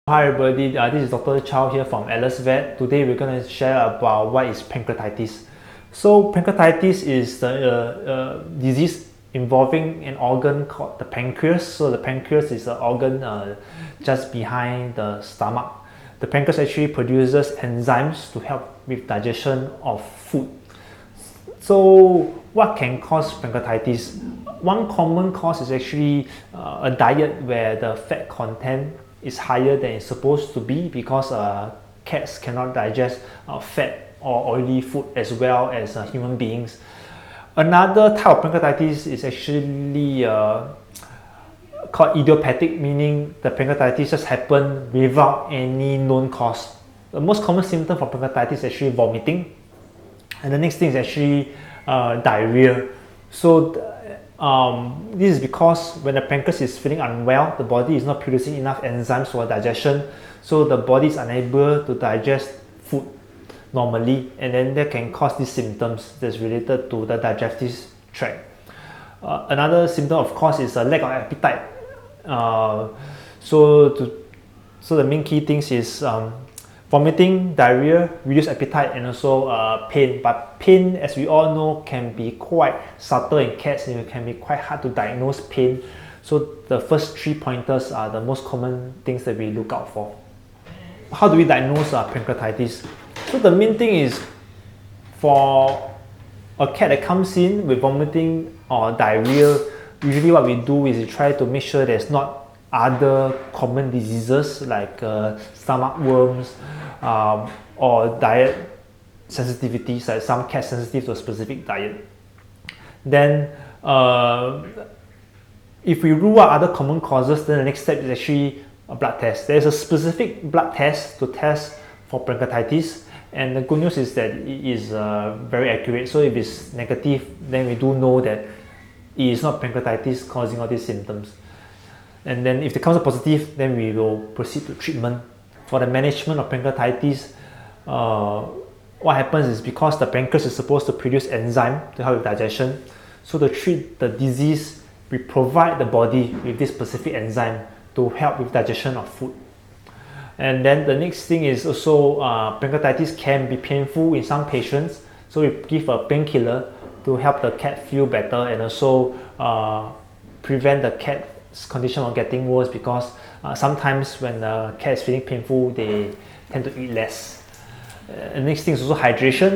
Hi everybody, this is Dr. Chow here from Alice Vet. Today we're going to share about what is pancreatitis. So pancreatitis is the disease involving an organ called the pancreas. So the pancreas is the organ just behind the stomach. The pancreas actually produces enzymes to help with digestion of food. So what can cause pancreatitis? One common cause is actually a diet where the fat content is higher than it's supposed to be, because cats cannot digest fat or oily food as well as human beings. Another type of pancreatitis is actually called idiopathic, meaning the pancreatitis just happen without any known cause. The most common symptom for pancreatitis is actually vomiting, and the next thing is actually diarrhea. So this is because when the pancreas is feeling unwell, the body is not producing enough enzymes for digestion, so the body is unable to digest food normally, and then that can cause these symptoms that's related to the digestive tract. Another symptom, of course, is a lack of appetite. So the main key things is vomiting, diarrhea, reduced appetite, and also pain. But pain, as we all know, can be quite subtle in cats, and it can be quite hard to diagnose pain. So the first 3 pointers are the most common things that we look out for. How do we diagnose pancreatitis? So the main thing is, for a cat that comes in with vomiting or diarrhea, usually what we do is we try to make sure there's not other common diseases like stomach worms or diet sensitivities, like some cats sensitive to a specific diet. Then if we rule out other common causes, then the next step is actually a blood test. There's a specific blood test to test for pancreatitis, and the good news is that it is very accurate. So if it's negative, then we do know that it is not pancreatitis causing all these symptoms. And then if it comes up positive, then we will proceed to treatment. For the management of pancreatitis, what happens is, because the pancreas is supposed to produce enzyme to help with digestion, so to treat the disease, we provide the body with this specific enzyme to help with digestion of food. And then the next thing is also pancreatitis can be painful in some patients, so we give a painkiller to help the cat feel better, and also prevent the cat condition of getting worse, because sometimes when the cat is feeling painful, they tend to eat less. The next thing is also hydration.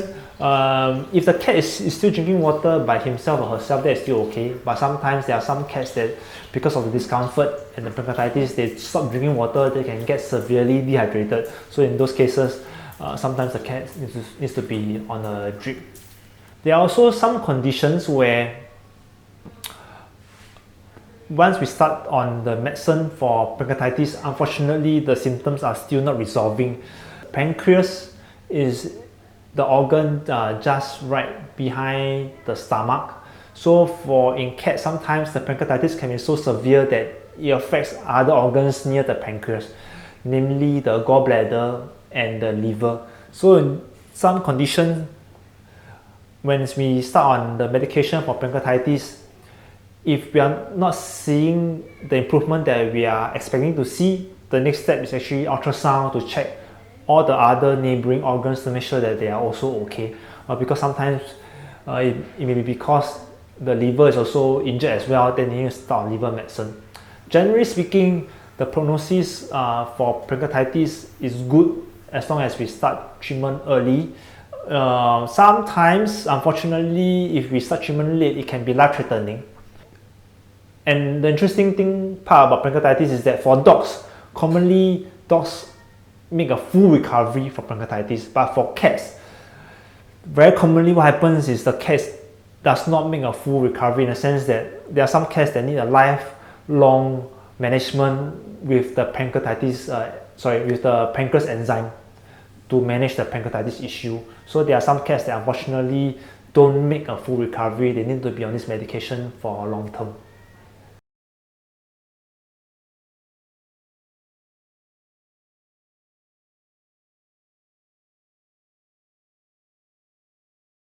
If the cat is still drinking water by himself or herself, that is still okay. But sometimes there are some cats that, because of the discomfort and the pancreatitis, they stop drinking water, they can get severely dehydrated. So in those cases, sometimes the cat needs to be on a drip. There are also some conditions where once we start on the medicine for pancreatitis, unfortunately the symptoms are still not resolving. Pancreas is the organ just right behind the stomach. So in cats, sometimes the pancreatitis can be so severe that it affects other organs near the pancreas, namely the gallbladder and the liver. So in some conditions, when we start on the medication for pancreatitis, if we are not seeing the improvement that we are expecting to see, the next step is actually ultrasound to check all the other neighboring organs to make sure that they are also okay. Because sometimes it may be because the liver is also injured as well, then you need to start liver medicine. Generally speaking, the prognosis for pancreatitis is good as long as we start treatment early. Sometimes, unfortunately, if we start treatment late, it can be life-threatening. And the interesting part about pancreatitis is that for dogs, commonly dogs make a full recovery from pancreatitis, but for cats, very commonly what happens is the cat does not make a full recovery, in the sense that there are some cats that need a lifelong management with the with the pancreas enzyme to manage the pancreatitis issue. So there are some cats that unfortunately don't make a full recovery. They need to be on this medication for long term.